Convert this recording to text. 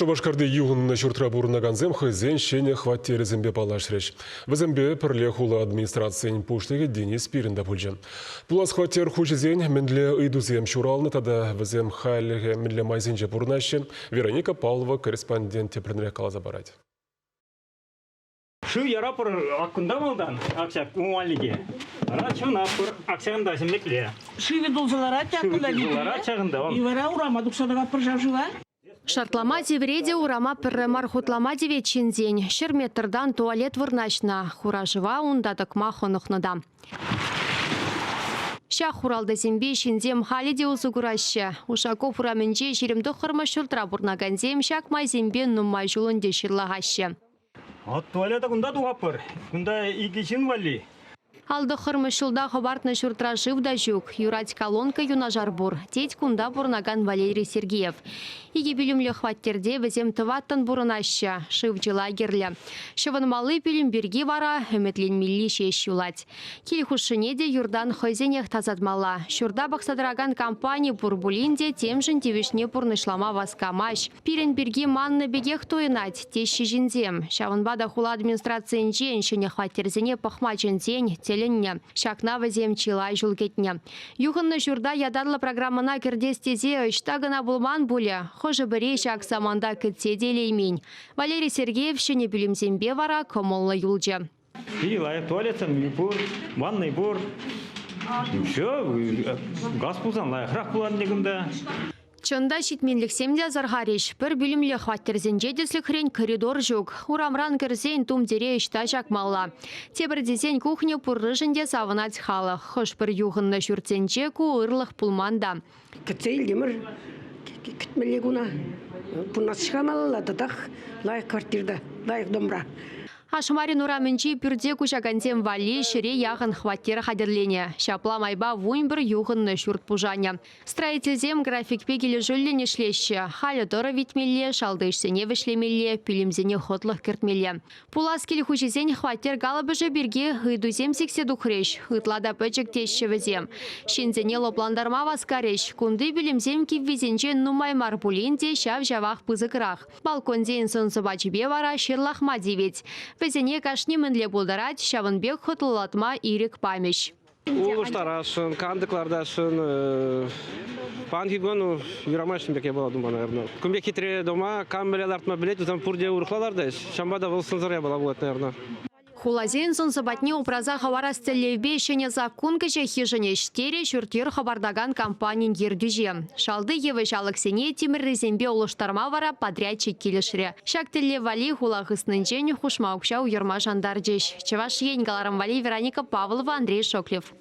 Шубашкарды юғынны шүртіра бұрынағанзем хызен шене хваттері зімбе палашреш. Візімбе пірле хулы администрациян пуштығы Денис Пирінда пульжы. Пулас хваттер хушызен мінле ыйдузем шуралны тада візем хайлығы мінле майзенже бұрнашы Вероника Павлова корреспондент тепрінре қалаза барады. Шу ярапыр акында болдан аксак уңалиге. Рачун апыр аксагында семлекле. Шу ведулзалара чагында. Ивара урама дуксадага пыржавжыва. Шартлама девреде урама пірремар хутлама девечен день. Шерметрдан туалет вырнашна. Хуражыва ундадық махонықныда. Ша хуралды зембе шинзем халиде узугурашы. Ушаков ураменже жерімді қырма шүртра бұрнаган зем шакмай зембе нуммай жулынде шырлағашы. От туалета кунда туапыр. Кунда игичин вали. Алды хырмышылда хабартны шуртра живда жүк. Юрать колонка юнажар бур. Теть кунда бурнаган Валерий Сергеев. Иге білімлі хваттерде візем тываттан бурынаща. Шывчы лагерлі. Шыванмалы білімберге вара үмітлен милли шеш юлать. Келхушынеде юрдан хойзенех тазадмала. Шурда бақсадыраган компания бурбулинде темжін девішне бурнышлама васкамаш. Пиренберге манны бегех тойынать. Теші жінзем. Шаванбада хула администрациян жен шене хваттерзене пахмачын зень теленне. Шакна візем чилай жулкетне. Юғынны журда ядарлы программына кірдестезе үштагына булман бұлі. Хожы бірей шак саманда күтсе делеймен. Валерий Сергеев шене білімзембе вара комоллы юлжы. Лайық туалетсен, бур, ванный бур. Все, газ пулсан лайықрақ булан дегімді. Чында шитменліксемде зарғариш. Бір білімлі хваттерзен жедеслік хрен коридор жүк. Урамран кірзен тум дере ішта жақмалла. Тебірдезен кухня пұррыжынде савынат халы. Хош бір юғынны жүртсенче ку ұрлық пулманда. Кітсейл демір, күтмелегуна. Бұна шығамалла дадақ лайық квартирда, лайық домра. Ашмарин ураменчи пюрде кушагантем вали шире яғын хваттері қадерлене. Шапла майба вуын бір юғынны шүрт пужаня. Строительзем график пегелі жүллене шлеші. Халі дұры витмелі, шалдышсене вішлемелі, пілімзене хотлық кіртмелі. Пулас келі хушезен хваттер галабыжы бірге ғыдузем сексе дұқреш. Ғытлада пөчік тешші візем. Шензене лопландарма васкареш. Кунды білімзем киввезенче нумаймар пулинде шав жавақ пызықырақ. Балконден сынсы бачыбе вара шырлахма девет. Везене кашни мінле болдарать, шавынбек хотлылатма ирек памеш. Улыштарашын, кандыклардашын, панхигону юрамашын беке болады, наверное. Күмбек хитре дома, камбелер артма білет, үзім пұрде ұрықлаларды, шамбада вылсынзыря была болады, наверное. Хулазен сонсыбатне упраза хавара стеллевбе шене закунка хижине штере шүртер хабардаган компаниян ердюже. Шалды евыш алыксене тимір резембе улыштарма вара подрядчик келешіре. Шак телле вали хулағыснынчен хушмаукша уйырма жандар жеш. Чеваш ен галарам вали Вероника Павлова, Андрей Шоклев.